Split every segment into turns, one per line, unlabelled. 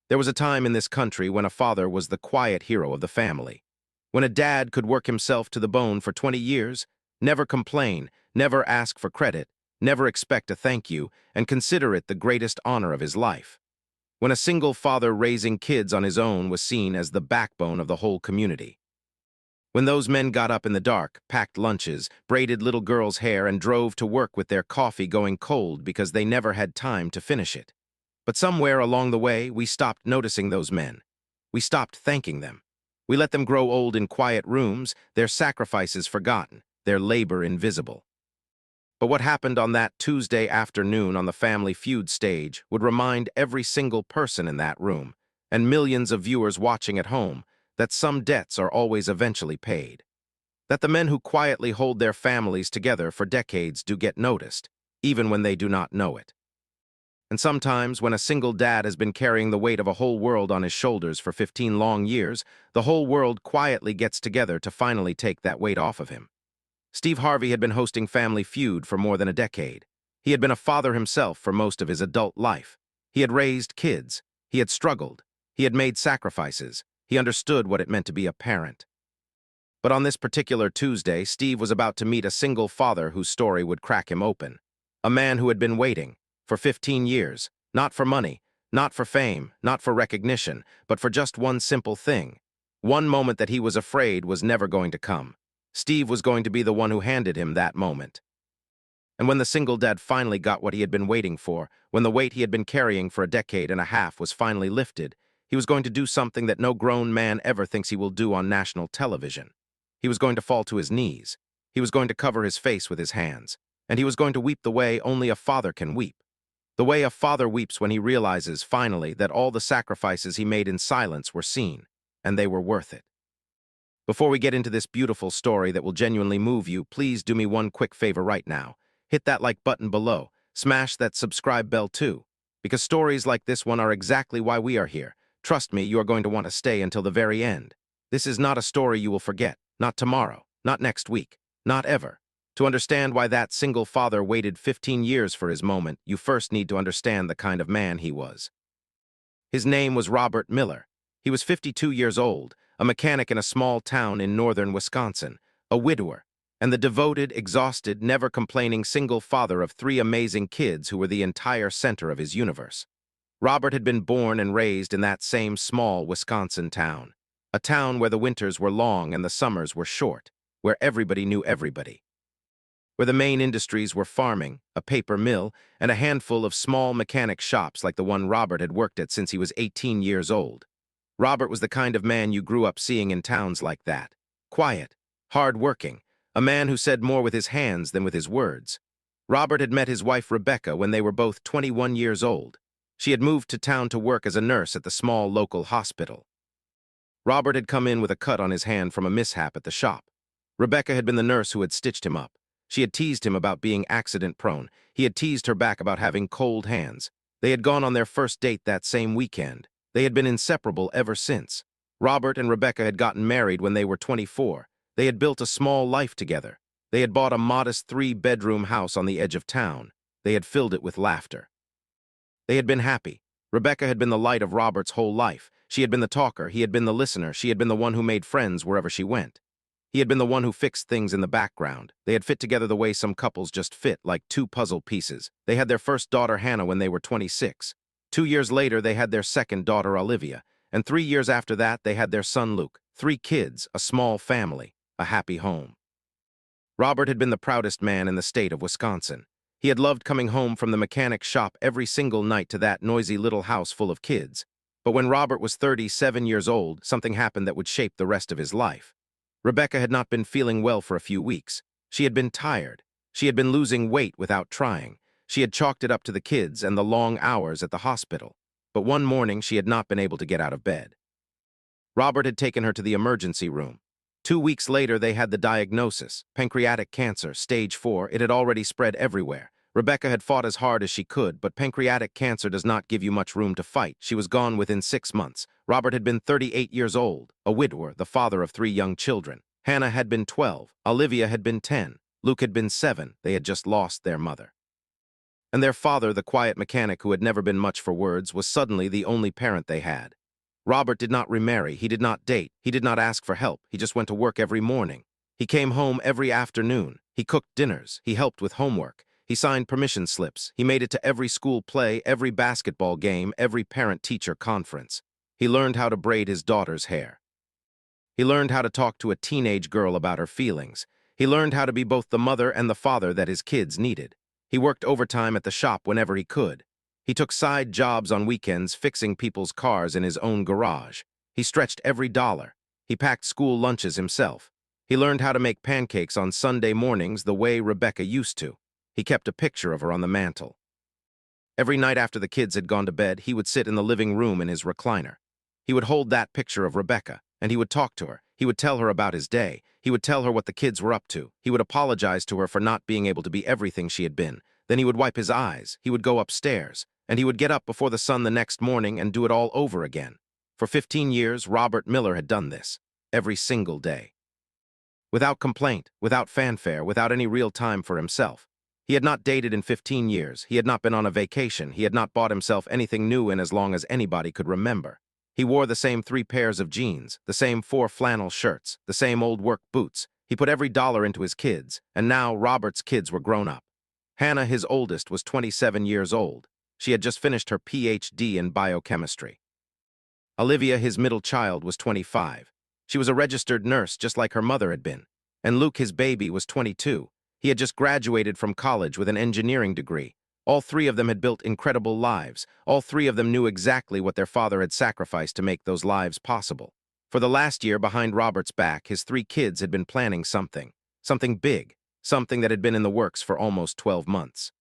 There was a time in this country when a father was the quiet hero of the family. When a dad could work himself to the bone for 20 years, never complain, never ask for credit, never expect a thank you, and consider it the greatest honor of his life. When a single father raising kids on his own was seen as the backbone of the whole community. When those men got up in the dark, packed lunches, braided little girls' hair, and drove to work with their coffee going cold because they never had time to finish it. But somewhere along the way, we stopped noticing those men. We stopped thanking them. We let them grow old in quiet rooms, their sacrifices forgotten, their labor invisible. But what happened on that Tuesday afternoon on the Family Feud stage would remind every single person in that room, and millions of viewers watching at home, that some debts are always eventually paid. That the men who quietly hold their families together for decades do get noticed, even when they do not know it. And sometimes, when a single dad has been carrying the weight of a whole world on his shoulders for 15 long years, the whole world quietly gets together to finally take that weight off of him. Steve Harvey had been hosting Family Feud for more than a decade. He had been a father himself for most of his adult life. He had raised kids. He had struggled. He had made sacrifices. He understood what it meant to be a parent. But on this particular Tuesday, Steve was about to meet a single father whose story would crack him open. A man who had been waiting for 15 years, not for money, not for fame, not for recognition, but for just one simple thing. One moment that he was afraid was never going to come. Steve was going to be the one who handed him that moment. And when the single dad finally got what he had been waiting for, when the weight he had been carrying for a decade and a half was finally lifted, he was going to do something that no grown man ever thinks he will do on national television. He was going to fall to his knees. He was going to cover his face with his hands. And he was going to weep the way only a father can weep. The way a father weeps when he realizes, finally, that all the sacrifices he made in silence were seen, and they were worth it. Before we get into this beautiful story that will genuinely move you, please do me one quick favor right now. Hit that like button below. Smash that subscribe bell too. Because stories like this one are exactly why we are here. Trust me, you are going to want to stay until the very end. This is not a story you will forget. Not tomorrow. Not next week. Not ever. To understand why that single father waited 15 years for his moment, you first need to understand the kind of man he was. His name was Robert Miller. He was 52 years old, a mechanic in a small town in northern Wisconsin, a widower, and the devoted, exhausted, never-complaining single father of 3 amazing kids who were the entire center of his universe. Robert had been born and raised in that same small Wisconsin town, a town where the winters were long and the summers were short, where everybody knew everybody, where the main industries were farming, a paper mill, and a handful of small mechanic shops like the one Robert had worked at since he was 18 years old. Robert was the kind of man you grew up seeing in towns like that. Quiet, hard-working, a man who said more with his hands than with his words. Robert had met his wife Rebecca when they were both 21 years old. She had moved to town to work as a nurse at the small local hospital. Robert had come in with a cut on his hand from a mishap at the shop. Rebecca had been the nurse who had stitched him up. She had teased him about being accident-prone. He had teased her back about having cold hands. They had gone on their first date that same weekend. They had been inseparable ever since. Robert and Rebecca had gotten married when they were 24. They had built a small life together. They had bought a modest 3-bedroom house on the edge of town. They had filled it with laughter. They had been happy. Rebecca had been the light of Robert's whole life. She had been the talker. He had been the listener. She had been the one who made friends wherever she went. He had been the one who fixed things in the background. They had fit together the way some couples just fit, like 2 puzzle pieces. They had their first daughter, Hannah, when they were 26. 2 years later, they had their second daughter, Olivia. And 3 years after that, they had their son, Luke. 3 kids, a small family, a happy home. Robert had been the proudest man in the state of Wisconsin. He had loved coming home from the mechanic shop every single night to that noisy little house full of kids. But when Robert was 37 years old, something happened that would shape the rest of his life. Rebecca had not been feeling well for a few weeks. She had been tired. She had been losing weight without trying. She had chalked it up to the kids and the long hours at the hospital. But one morning, she had not been able to get out of bed. Robert had taken her to the emergency room. 2 weeks later, they had the diagnosis: pancreatic cancer, stage 4. It had already spread everywhere. Rebecca had fought as hard as she could, but pancreatic cancer does not give you much room to fight. She was gone within 6 months. Robert had been 38 years old, a widower, the father of 3 young children. Hannah had been 12. Olivia had been 10. Luke had been 7. They had just lost their mother. And their father, the quiet mechanic who had never been much for words, was suddenly the only parent they had. Robert did not remarry, he did not date, he did not ask for help, he just went to work every morning. He came home every afternoon, he cooked dinners, he helped with homework, he signed permission slips, he made it to every school play, every basketball game, every parent-teacher conference. He learned how to braid his daughter's hair. He learned how to talk to a teenage girl about her feelings. He learned how to be both the mother and the father that his kids needed. He worked overtime at the shop whenever he could. He took side jobs on weekends fixing people's cars in his own garage. He stretched every dollar. He packed school lunches himself. He learned how to make pancakes on Sunday mornings the way Rebecca used to. He kept a picture of her on the mantle. Every night after the kids had gone to bed, he would sit in the living room in his recliner. He would hold that picture of Rebecca, and he would talk to her. He would tell her about his day. He would tell her what the kids were up to. He would apologize to her for not being able to be everything she had been. Then he would wipe his eyes. He would go upstairs. And he would get up before the sun the next morning and do it all over again. For 15 years, Robert Miller had done this, every single day. Without complaint, without fanfare, without any real time for himself. He had not dated in 15 years. He had not been on a vacation. He had not bought himself anything new in as long as anybody could remember. He wore the same 3 pairs of jeans, the same 4 flannel shirts, the same old work boots. He put every dollar into his kids, and now Robert's kids were grown up. Hannah, his oldest, was 27 years old. She had just finished her PhD in biochemistry. Olivia, his middle child, was 25. She was a registered nurse just like her mother had been. And Luke, his baby, was 22. He had just graduated from college with an engineering degree. All 3 of them had built incredible lives. All 3 of them knew exactly what their father had sacrificed to make those lives possible. For the last year, behind Robert's back, his 3 kids had been planning something big, something that had been in the works for almost 12 months.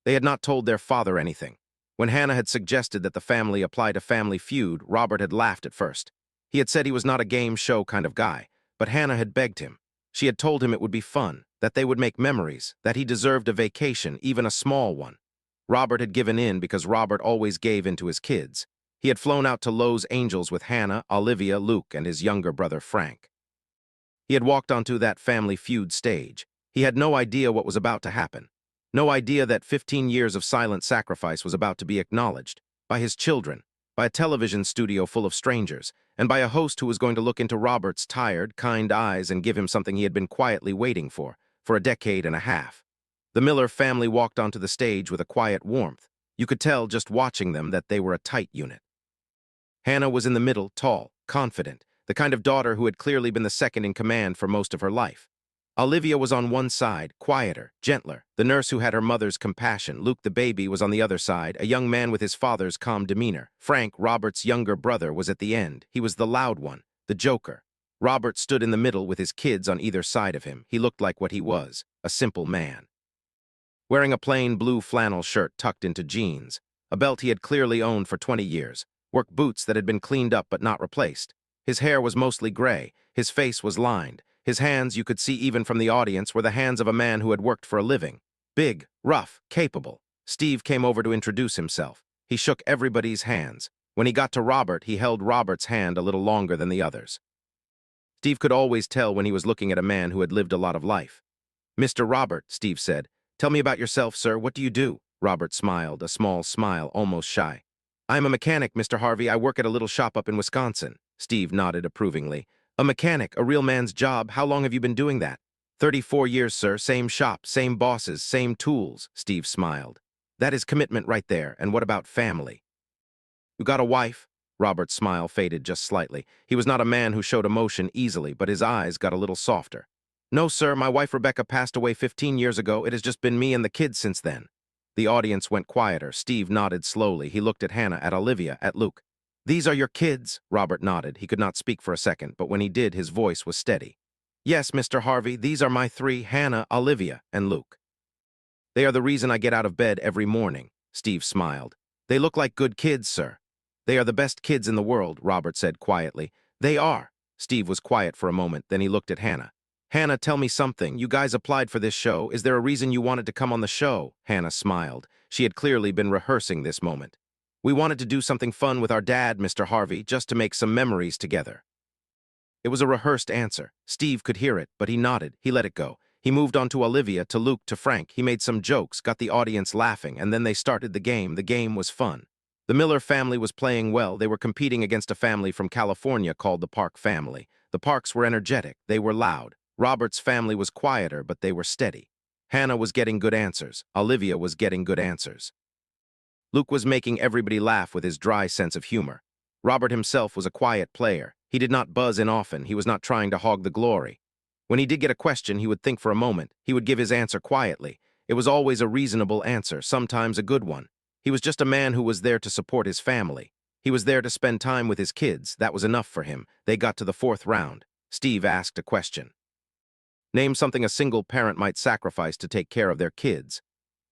They had not told their father anything. When Hannah had suggested that the family apply to Family Feud, Robert had laughed at first. He had said he was not a game show kind of guy, but Hannah had begged him. She had told him it would be fun, that they would make memories, that he deserved a vacation, even a small one. Robert had given in because Robert always gave in to his kids. He had flown out to Los Angeles with Hannah, Olivia, Luke, and his younger brother Frank. He had walked onto that Family Feud stage. He had no idea what was about to happen. No idea that 15 years of silent sacrifice was about to be acknowledged by his children, by a television studio full of strangers, and by a host who was going to look into Robert's tired, kind eyes and give him something he had been quietly waiting for a decade and a half. The Miller family walked onto the stage with a quiet warmth. You could tell just watching them that they were a tight unit. Hannah was in the middle, tall, confident, the kind of daughter who had clearly been the second in command for most of her life. Olivia was on one side, quieter, gentler, the nurse who had her mother's compassion. Luke, the baby, was on the other side, a young man with his father's calm demeanor. Frank, Robert's younger brother, was at the end. He was the loud one, the joker. Robert stood in the middle with his kids on either side of him. He looked like what he was, a simple man. Wearing a plain blue flannel shirt tucked into jeans, a belt he had clearly owned for 20 years, work boots that had been cleaned up but not replaced. His hair was mostly gray, his face was lined. His hands, you could see even from the audience, were the hands of a man who had worked for a living. Big, rough, capable. Steve came over to introduce himself. He shook everybody's hands. When he got to Robert, he held Robert's hand a little longer than the others. Steve could always tell when he was looking at a man who had lived a lot of life. "Mr. Robert," Steve said. "Tell me about yourself, sir. What do you do?" Robert smiled, a small smile, almost shy. "I'm a mechanic, Mr. Harvey. I work at a little shop up in Wisconsin." Steve nodded approvingly. "A mechanic, a real man's job. How long have you been doing that?" 34 years, sir. Same shop, same bosses, same tools," Steve smiled. "That is commitment right there. And what about family?" "You got a wife?" Robert's smile faded just slightly. He was not a man who showed emotion easily, but his eyes got a little softer. "No, sir. My wife Rebecca passed away 15 years ago. It has just been me and the kids since then." The audience went quieter. Steve nodded slowly. He looked at Hannah, at Olivia, at Luke. "These are your kids?" Robert nodded. He could not speak for a second, but when he did, his voice was steady. "Yes, Mr. Harvey, these are my 3, Hannah, Olivia, and Luke. They are the reason I get out of bed every morning." Steve smiled. "They look like good kids, sir." "They are the best kids in the world," Robert said quietly. "They are." Steve was quiet for a moment, then he looked at Hannah. "Hannah, tell me something. You guys applied for this show. Is there a reason you wanted to come on the show?" Hannah smiled. She had clearly been rehearsing this moment. "We wanted to do something fun with our dad, Mr. Harvey, just to make some memories together." It was a rehearsed answer. Steve could hear it, but he nodded. He let it go. He moved on to Olivia, to Luke, to Frank. He made some jokes, got the audience laughing, and then they started the game. The game was fun. The Miller family was playing well. They were competing against a family from California called the Park family. The Parks were energetic. They were loud. Robert's family was quieter, but they were steady. Hannah was getting good answers. Olivia was getting good answers. Luke was making everybody laugh with his dry sense of humor. Robert himself was a quiet player. He did not buzz in often. He was not trying to hog the glory. When he did get a question, he would think for a moment. He would give his answer quietly. It was always a reasonable answer, sometimes a good one. He was just a man who was there to support his family. He was there to spend time with his kids. That was enough for him. They got to the fourth round. Steve asked a question. Name something a single parent might sacrifice to take care of their kids.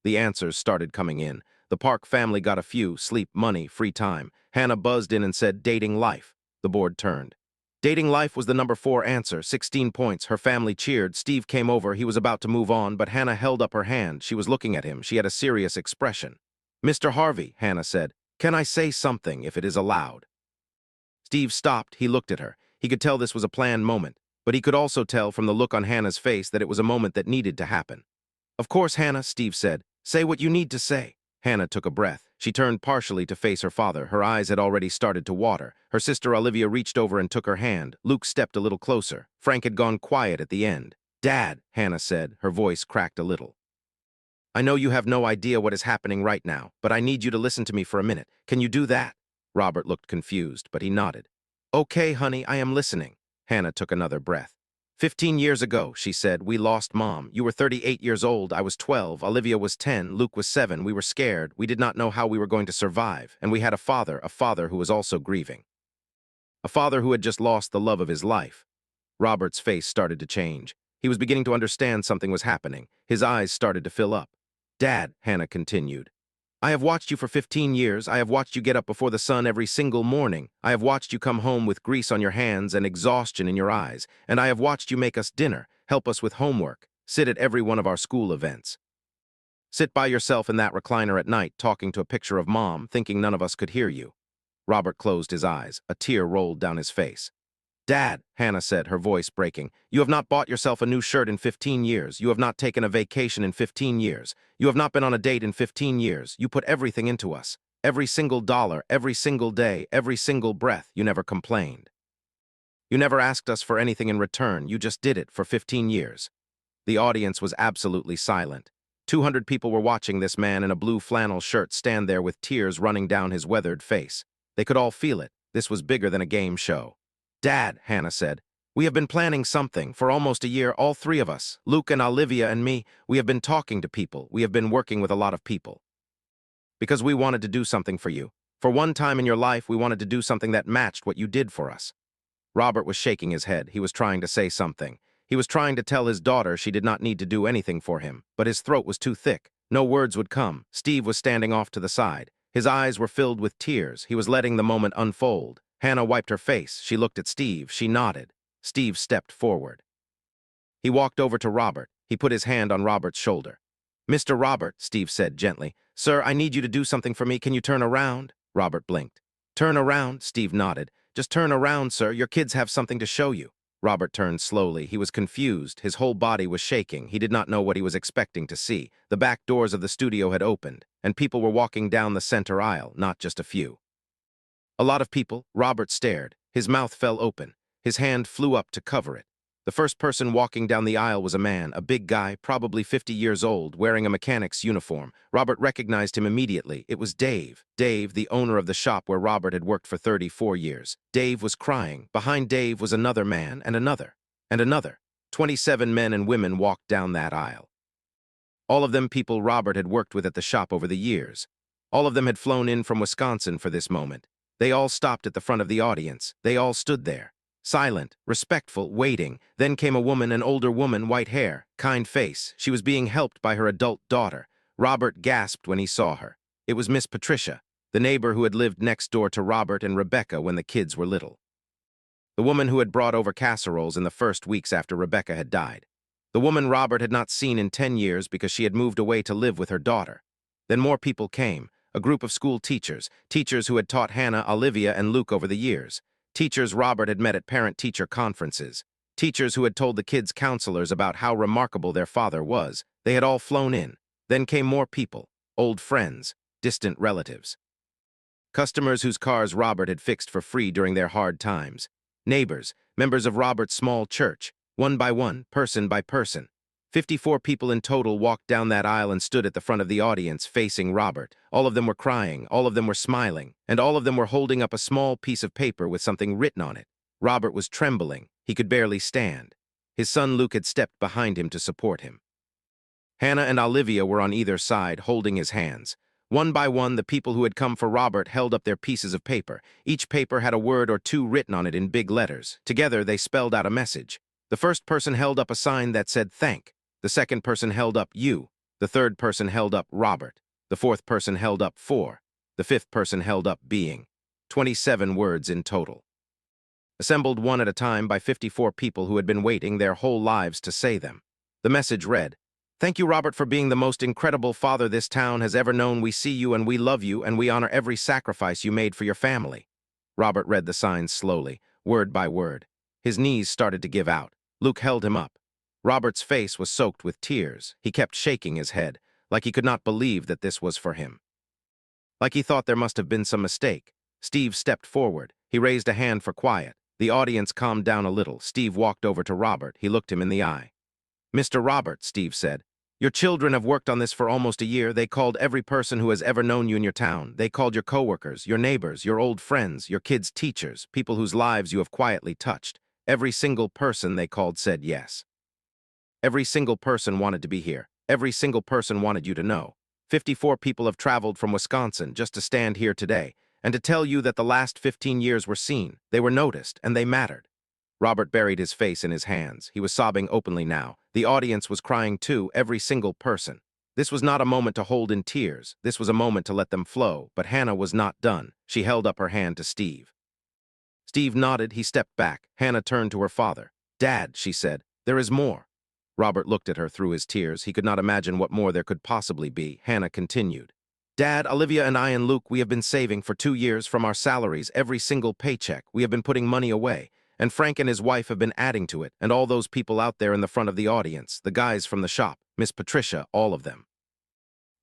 The answers started coming in. The Park family got a few: sleep, money, free time. Hannah buzzed in and said, dating life. The board turned. Dating life was the number 4 answer, 16 points. Her family cheered. Steve came over. He was about to move on, but Hannah held up her hand. She was looking at him. She had a serious expression. Mr. Harvey, Hannah said, can I say something if it is allowed? Steve stopped. He looked at her. He could tell this was a planned moment, but he could also tell from the look on Hannah's face that it was a moment that needed to happen. Of course, Hannah, Steve said. Say what you need to say. Hannah took a breath. She turned partially to face her father. Her eyes had already started to water. Her sister Olivia reached over and took her hand. Luke stepped a little closer. Frank had gone quiet at the end. Dad, Hannah said. Her voice cracked a little. I know you have no idea what is happening right now, but I need you to listen to me for a minute. Can you do that? Robert looked confused, but he nodded. Okay, honey, I am listening. Hannah took another breath. 15 years ago, she said, we lost Mom. You were 38 years old. I was 12. Olivia was 10. Luke was 7. We were scared. We did not know how we were going to survive. And we had a father who was also grieving. A father who had just lost the love of his life. Robert's face started to change. He was beginning to understand something was happening. His eyes started to fill up. Dad, Hannah continued, I have watched you for 15 years. I have watched you get up before the sun every single morning. I have watched you come home with grease on your hands and exhaustion in your eyes. And I have watched you make us dinner, help us with homework, sit at every one of our school events. Sit by yourself in that recliner at night, talking to a picture of Mom, thinking none of us could hear you. Robert closed his eyes. A tear rolled down his face. Dad, Hannah said, her voice breaking, you have not bought yourself a new shirt in 15 years. You have not taken a vacation in 15 years. You have not been on a date in 15 years. You put everything into us. Every single dollar, every single day, every single breath. You never complained. You never asked us for anything in return. You just did it for 15 years. The audience was absolutely silent. 200 people were watching this man in a blue flannel shirt stand there with tears running down his weathered face. They could all feel it. This was bigger than a game show. Dad, Hannah said, we have been planning something for almost a year, all 3 of us, Luke and Olivia and me. We have been talking to people. We have been working with a lot of people. Because we wanted to do something for you. For one time in your life, we wanted to do something that matched what you did for us. Robert was shaking his head. He was trying to say something. He was trying to tell his daughter she did not need to do anything for him, but his throat was too thick. No words would come. Steve was standing off to the side. His eyes were filled with tears. He was letting the moment unfold. Hannah wiped her face. She looked at Steve. She nodded. Steve stepped forward. He walked over to Robert. He put his hand on Robert's shoulder. Mr. Robert, Steve said gently, sir, I need you to do something for me. Can you turn around? Robert blinked. Turn around, Steve nodded. Just turn around, sir. Your kids have something to show you. Robert turned slowly. He was confused. His whole body was shaking. He did not know what he was expecting to see. The back doors of the studio had opened, and people were walking down the center aisle, not just a few. A lot of people. Robert stared. His mouth fell open. His hand flew up to cover it. The first person walking down the aisle was a man, a big guy, probably 50 years old, wearing a mechanic's uniform. Robert recognized him immediately. It was Dave. Dave, the owner of the shop where Robert had worked for 34 years. Dave was crying. Behind Dave was another man, and another, and another. 27 men and women walked down that aisle. All of them people Robert had worked with at the shop over the years. All of them had flown in from Wisconsin for this moment. They all stopped at the front of the audience. They all stood there, silent, respectful, waiting. Then came a woman, an older woman, white hair, kind face. She was being helped by her adult daughter. Robert gasped when he saw her. It was Miss Patricia, the neighbor who had lived next door to Robert and Rebecca when the kids were little. The woman who had brought over casseroles in the first weeks after Rebecca had died. The woman Robert had not seen in 10 years because she had moved away to live with her daughter. Then more people came. A group of school teachers, teachers who had taught Hannah, Olivia, and Luke over the years, teachers Robert had met at parent-teacher conferences, Teachers who had told the kids' counselors about how remarkable their father was, they had all flown in. Then came more people, old friends, distant relatives. Customers whose cars Robert had fixed for free during their hard times. Neighbors, members of Robert's small church, one by one, person by person. 54 people in total walked down that aisle and stood at the front of the audience facing Robert. All of them were crying, all of them were smiling, and all of them were holding up a small piece of paper with something written on it. Robert was trembling. He could barely stand. His son Luke had stepped behind him to support him. Hannah and Olivia were on either side, holding his hands. One by one, the people who had come for Robert held up their pieces of paper. Each paper had a word or two written on it in big letters. Together, they spelled out a message. The first person held up a sign that said thank. The second person held up you. The third person held up Robert. The fourth person held up for. The fifth person held up being. 27 words in total. Assembled one at a time by 54 people who had been waiting their whole lives to say them. The message read, "Thank you, Robert, for being the most incredible father this town has ever known. We see you and we love you and we honor every sacrifice you made for your family." Robert read the signs slowly, word by word. His knees started to give out. Luke held him up. Robert's face was soaked with tears. He kept shaking his head, like he could not believe that this was for him. Like he thought there must have been some mistake. Steve stepped forward. He raised a hand for quiet. The audience calmed down a little. Steve walked over to Robert. He looked him in the eye. "Mr. Robert," Steve said, "your children have worked on this for almost a year. They called every person who has ever known you in your town. They called your coworkers, your neighbors, your old friends, your kids' teachers, people whose lives you have quietly touched. Every single person they called said yes. Every single person wanted to be here. Every single person wanted you to know. 54 people have traveled from Wisconsin just to stand here today and to tell you that the last 15 years were seen, they were noticed, and they mattered." Robert buried his face in his hands. He was sobbing openly now. The audience was crying too, every single person. This was not a moment to hold in tears. This was a moment to let them flow, but Hannah was not done. She held up her hand to Steve. Steve nodded. He stepped back. Hannah turned to her father. "Dad," she said, "there is more." Robert looked at her through his tears. He could not imagine what more there could possibly be. Hannah continued. "Dad, Olivia and I and Luke, we have been saving for 2 years from our salaries, every single paycheck. We have been putting money away. And Frank and his wife have been adding to it, and all those people out there in the front of the audience, the guys from the shop, Miss Patricia, all of them.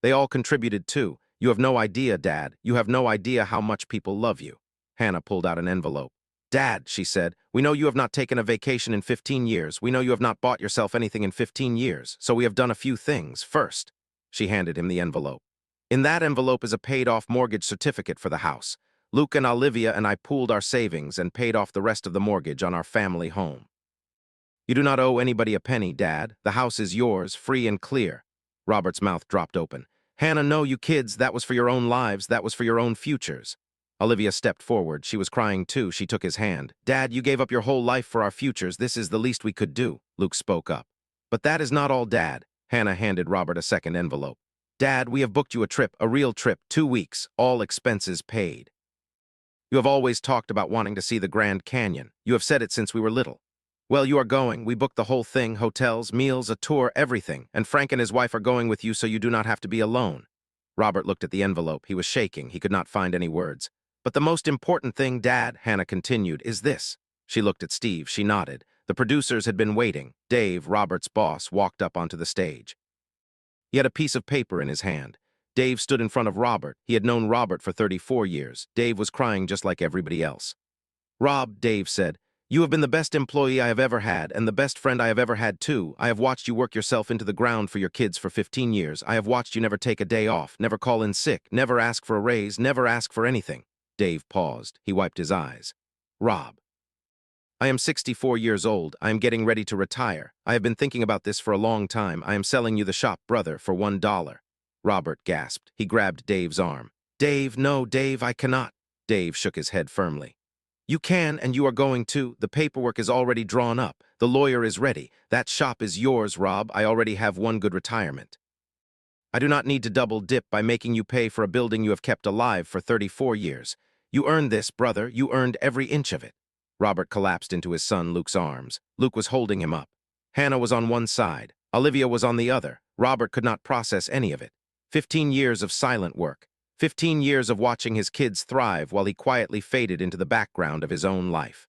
They all contributed too. You have no idea, Dad. You have no idea how much people love you." Hannah pulled out an envelope. "Dad," she said, "we know you have not taken a vacation in 15 years. We know you have not bought yourself anything in 15 years, so we have done a few things. First," she handed him the envelope. "In that envelope is a paid-off mortgage certificate for the house. Luke and Olivia and I pooled our savings and paid off the rest of the mortgage on our family home. You do not owe anybody a penny, Dad. The house is yours, free and clear." Robert's mouth dropped open. "Hannah, no, you kids, that was for your own lives. That was for your own futures." Olivia stepped forward. She was crying too. She took his hand. "Dad, you gave up your whole life for our futures. This is the least we could do." Luke spoke up. "But that is not all, Dad." Hannah handed Robert a second envelope. "Dad, we have booked you a trip, a real trip, 2 weeks, all expenses paid. You have always talked about wanting to see the Grand Canyon. You have said it since we were little. Well, you are going. We booked the whole thing, hotels, meals, a tour, everything, and Frank and his wife are going with you so you do not have to be alone." Robert looked at the envelope. He was shaking. He could not find any words. "But the most important thing, Dad," Hannah continued, "is this." She looked at Steve. She nodded. The producers had been waiting. Dave, Robert's boss, walked up onto the stage. He had a piece of paper in his hand. Dave stood in front of Robert. He had known Robert for 34 years. Dave was crying just like everybody else. "Rob," Dave said, "you have been the best employee I have ever had, and the best friend I have ever had, too. I have watched you work yourself into the ground for your kids for 15 years. I have watched you never take a day off, never call in sick, never ask for a raise, never ask for anything." Dave paused. He wiped his eyes. "Rob, I am 64 years old. I am getting ready to retire. I have been thinking about this for a long time. I am selling you the shop, brother, for $1. Robert gasped. He grabbed Dave's arm. "Dave, no, Dave, I cannot." Dave shook his head firmly. "You can, and you are going to. The paperwork is already drawn up. The lawyer is ready. That shop is yours, Rob. I already have one good retirement. I do not need to double dip by making you pay for a building you have kept alive for 34 years. You earned this, brother. You earned every inch of it." Robert collapsed into his son Luke's arms. Luke was holding him up. Hannah was on one side. Olivia was on the other. Robert could not process any of it. 15 years of silent work. 15 years of watching his kids thrive while he quietly faded into the background of his own life.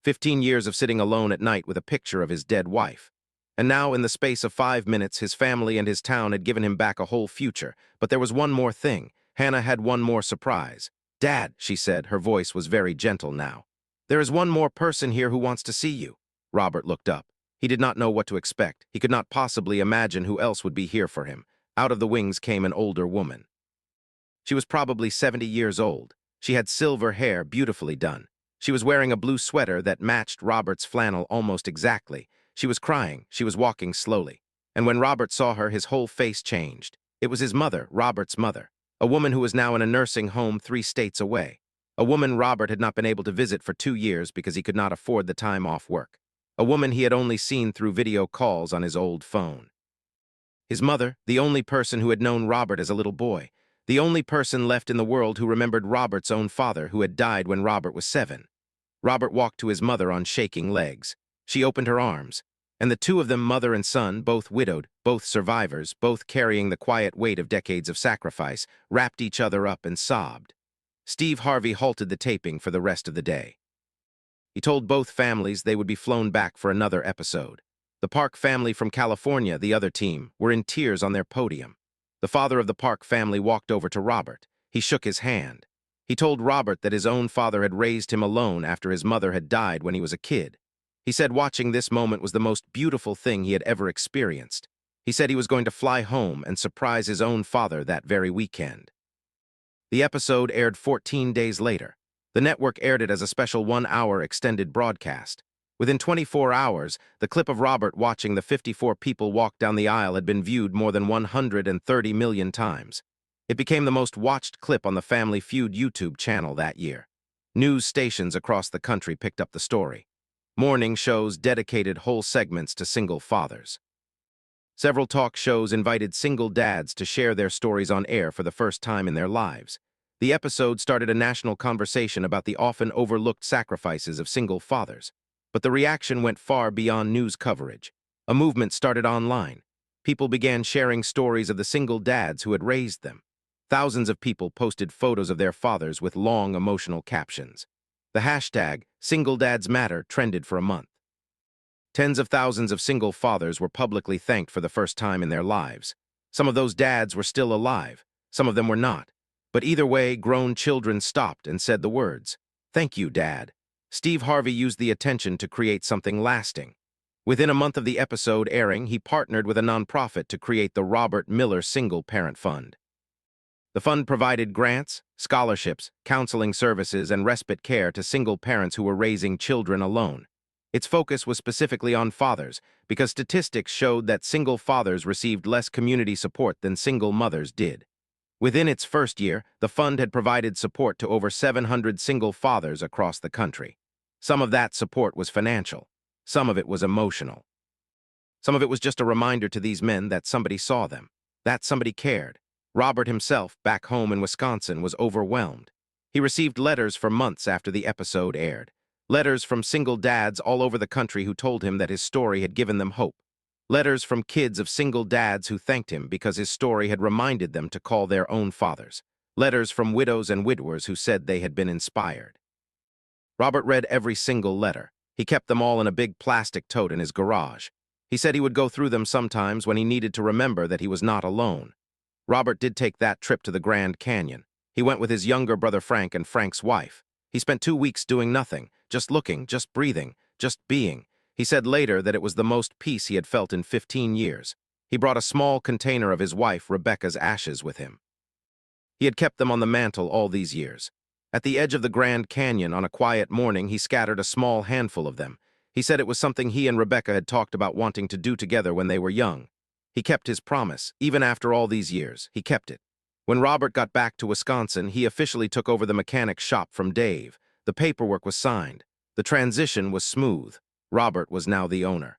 15 years of sitting alone at night with a picture of his dead wife. And now, in the space of 5 minutes, his family and his town had given him back a whole future. But there was one more thing. Hannah had one more surprise. "Dad," she said, her voice was very gentle now. "There is one more person here who wants to see you." Robert looked up. He did not know what to expect. He could not possibly imagine who else would be here for him. Out of the wings came an older woman. She was probably 70 years old. She had silver hair, beautifully done. She was wearing a blue sweater that matched Robert's flannel almost exactly. She was crying. She was walking slowly. And when Robert saw her, his whole face changed. It was his mother, Robert's mother, a woman who was now in a nursing home 3 states away. A woman Robert had not been able to visit for 2 years because he could not afford the time off work. A woman he had only seen through video calls on his old phone. His mother, the only person who had known Robert as a little boy, the only person left in the world who remembered Robert's own father, who had died when Robert was 7. Robert walked to his mother on shaking legs. She opened her arms, and the two of them, mother and son, both widowed, both survivors, both carrying the quiet weight of decades of sacrifice, wrapped each other up and sobbed. Steve Harvey halted the taping for the rest of the day. He told both families they would be flown back for another episode. The Park family from California, the other team, were in tears on their podium. The father of the Park family walked over to Robert. He shook his hand. He told Robert that his own father had raised him alone after his mother had died when he was a kid. He said watching this moment was the most beautiful thing he had ever experienced. He said he was going to fly home and surprise his own father that very weekend. The episode aired 14 days later. The network aired it as a special 1-hour extended broadcast. Within 24 hours, the clip of Robert watching the 54 people walk down the aisle had been viewed more than 130 million times. It became the most watched clip on the Family Feud YouTube channel that year. News stations across the country picked up the story. Morning shows dedicated whole segments to single fathers. Several talk shows invited single dads to share their stories on air for the first time in their lives. The episode started a national conversation about the often overlooked sacrifices of single fathers. But the reaction went far beyond news coverage. A movement started online. People began sharing stories of the single dads who had raised them. Thousands of people posted photos of their fathers with long, emotional captions. The hashtag #SingleDadsMatter trended for a month. Tens of thousands of single fathers were publicly thanked for the first time in their lives. Some of those dads were still alive. Some of them were not. But either way, grown children stopped and said the words, "Thank you, Dad." Steve Harvey used the attention to create something lasting. Within a month of the episode airing, he partnered with a nonprofit to create the Robert Miller Single Parent Fund. The fund provided grants, scholarships, counseling services, and respite care to single parents who were raising children alone. Its focus was specifically on fathers, because statistics showed that single fathers received less community support than single mothers did. Within its first year, the fund had provided support to over 700 single fathers across the country. Some of that support was financial. Some of it was emotional. Some of it was just a reminder to these men that somebody saw them, that somebody cared. Robert himself, back home in Wisconsin, was overwhelmed. He received letters for months after the episode aired. Letters from single dads all over the country who told him that his story had given them hope. Letters from kids of single dads who thanked him because his story had reminded them to call their own fathers. Letters from widows and widowers who said they had been inspired. Robert read every single letter. He kept them all in a big plastic tote in his garage. He said he would go through them sometimes when he needed to remember that he was not alone. Robert did take that trip to the Grand Canyon. He went with his younger brother Frank and Frank's wife. He spent 2 weeks doing nothing, just looking, just breathing, just being. He said later that it was the most peace he had felt in 15 years. He brought a small container of his wife Rebecca's ashes with him. He had kept them on the mantle all these years. At the edge of the Grand Canyon on a quiet morning, he scattered a small handful of them. He said it was something he and Rebecca had talked about wanting to do together when they were young. He kept his promise. Even after all these years, he kept it. When Robert got back to Wisconsin, he officially took over the mechanic's shop from Dave. The paperwork was signed. The transition was smooth. Robert was now the owner.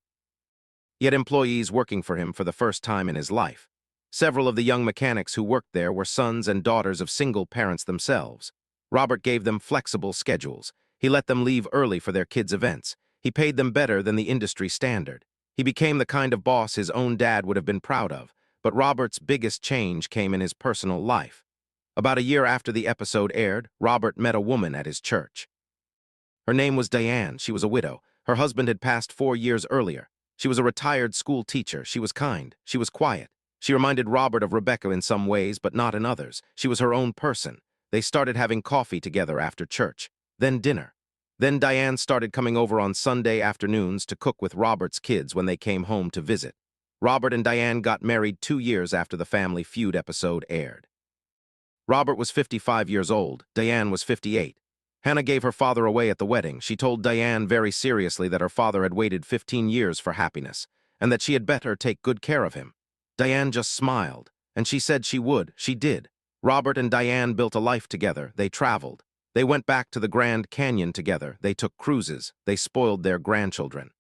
He had employees working for him for the first time in his life. Several of the young mechanics who worked there were sons and daughters of single parents themselves. Robert gave them flexible schedules. He let them leave early for their kids' events. He paid them better than the industry standard. He became the kind of boss his own dad would have been proud of. But Robert's biggest change came in his personal life. About a year after the episode aired, Robert met a woman at his church. Her name was Diane. She was a widow. Her husband had passed 4 years earlier. She was a retired school teacher. She was kind. She was quiet. She reminded Robert of Rebecca in some ways, but not in others. She was her own person. They started having coffee together after church. Then dinner. Then Diane started coming over on Sunday afternoons to cook with Robert's kids when they came home to visit. Robert and Diane got married 2 years after the Family Feud episode aired. Robert was 55 years old. Diane was 58. Hannah gave her father away at the wedding. She told Diane very seriously that her father had waited 15 years for happiness, and that she had better take good care of him. Diane just smiled, and she said she would. She did. Robert and Diane built a life together. They traveled. They went back to the Grand Canyon together. They took cruises. They spoiled their grandchildren.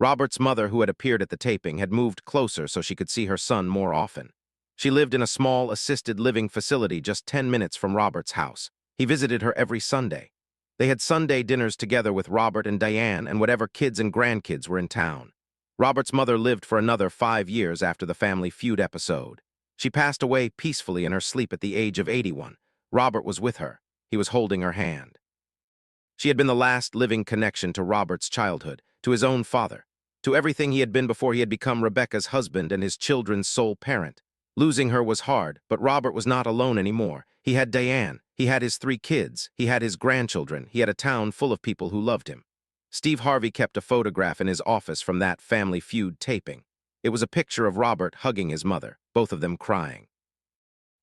Robert's mother, who had appeared at the taping, had moved closer so she could see her son more often. She lived in a small assisted living facility just 10 minutes from Robert's house. He visited her every Sunday. They had Sunday dinners together with Robert and Diane and whatever kids and grandkids were in town. Robert's mother lived for another 5 years after the Family Feud episode. She passed away peacefully in her sleep at the age of 81. Robert was with her. He was holding her hand. She had been the last living connection to Robert's childhood, to his own father, to everything he had been before he had become Rebecca's husband and his children's sole parent. Losing her was hard, but Robert was not alone anymore. He had Diane. He had his 3 kids. He had his grandchildren. He had a town full of people who loved him. Steve Harvey kept a photograph in his office from that Family Feud taping. It was a picture of Robert hugging his mother, both of them crying.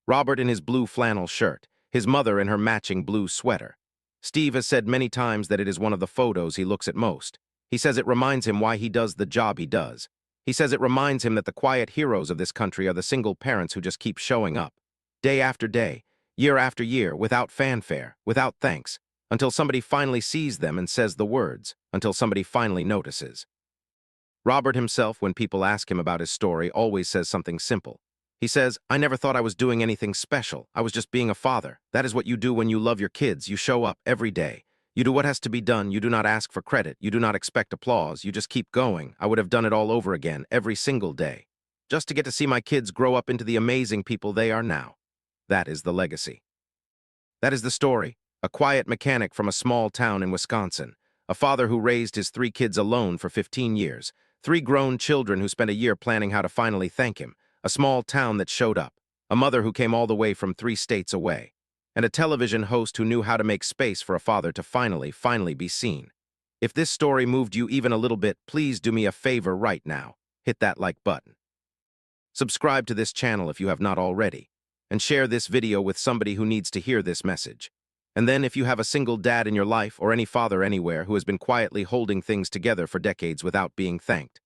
Robert in his blue flannel shirt, his mother in her matching blue sweater. Steve has said many times that it is one of the photos he looks at most. He says it reminds him why he does the job he does. He says it reminds him that the quiet heroes of this country are the single parents who just keep showing up, day after day, year after year, without fanfare, without thanks, until somebody finally sees them and says the words, until somebody finally notices. Robert himself, when people ask him about his story, always says something simple. He says, "I never thought I was doing anything special. I was just being a father. That is what you do when you love your kids. You show up every day. You do what has to be done. You do not ask for credit. You do not expect applause. You just keep going. I would have done it all over again, every single day, just to get to see my kids grow up into the amazing people they are now." That is the legacy. That is the story. A quiet mechanic from a small town in Wisconsin. A father who raised his 3 kids alone for 15 years. 3 grown children who spent a year planning how to finally thank him. A small town that showed up. A mother who came all the way from 3 states away. And a television host who knew how to make space for a father to finally be seen. If this story moved you even a little bit, please do me a favor right now. Hit that like button. Subscribe to this channel if you have not already. And share this video with somebody who needs to hear this message. And then if you have a single dad in your life or any father anywhere who has been quietly holding things together for decades without being thanked,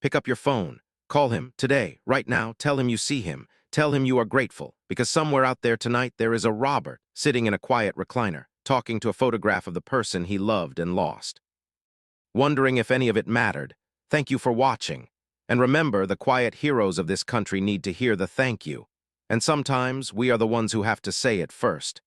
pick up your phone, call him today, right now, tell him you see him, tell him you are grateful, because somewhere out there tonight there is a Robert sitting in a quiet recliner, talking to a photograph of the person he loved and lost. Wondering if any of it mattered, thank you for watching. And remember, the quiet heroes of this country need to hear the thank you. And sometimes we are the ones who have to say it first.